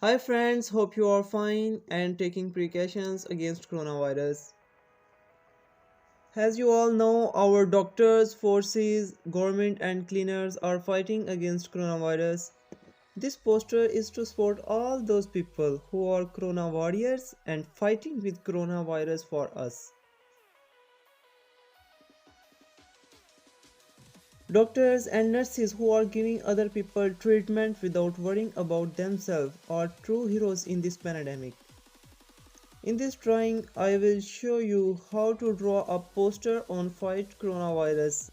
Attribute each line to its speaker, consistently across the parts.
Speaker 1: Hi friends, hope you are fine and taking precautions against coronavirus. As you all know, our doctors, forces, government and cleaners are fighting against coronavirus. This poster is to support all those people who are corona warriors and fighting with coronavirus for us. Doctors and nurses who are giving other people treatment without worrying about themselves are true heroes in this pandemic. In this drawing, I will show you how to draw a poster on fight coronavirus.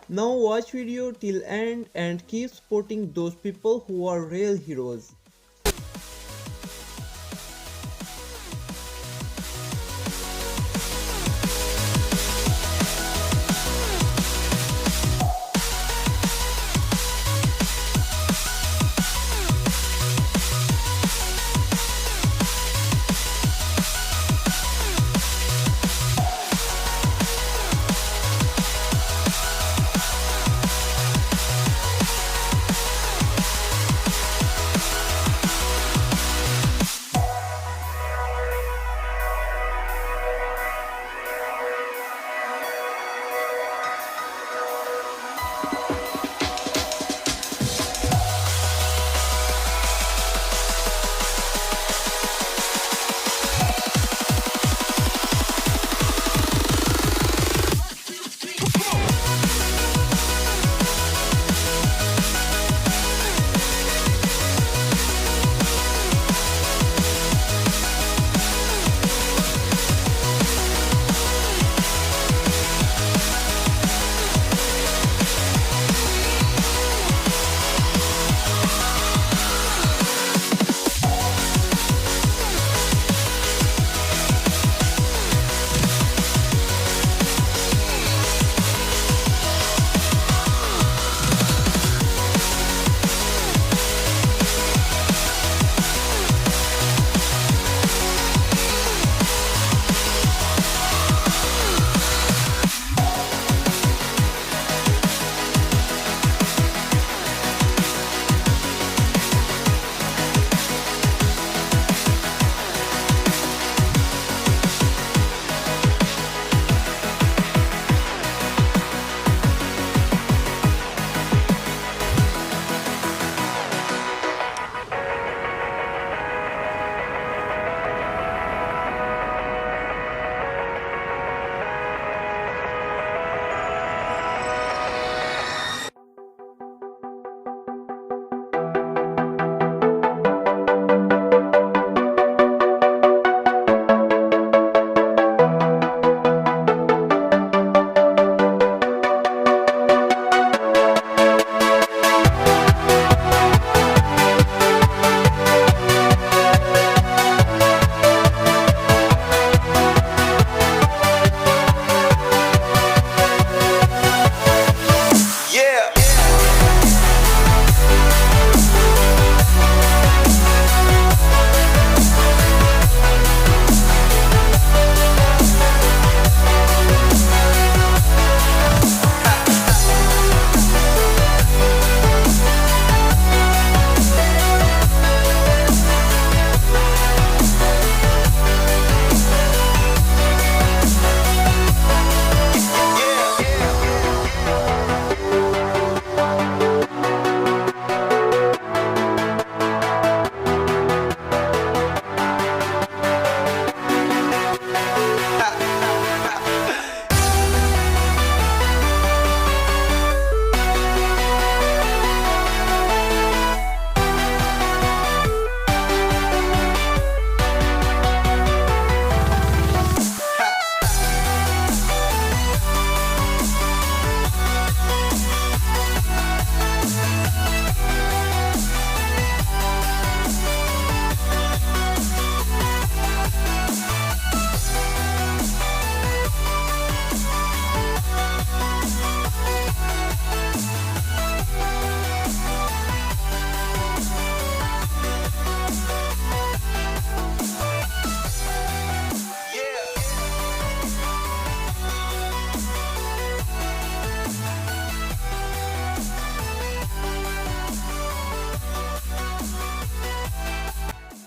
Speaker 1: Now watch video till end and keep supporting those people who are real heroes.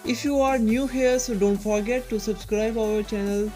Speaker 1: If you are new here, so don't forget to subscribe our channel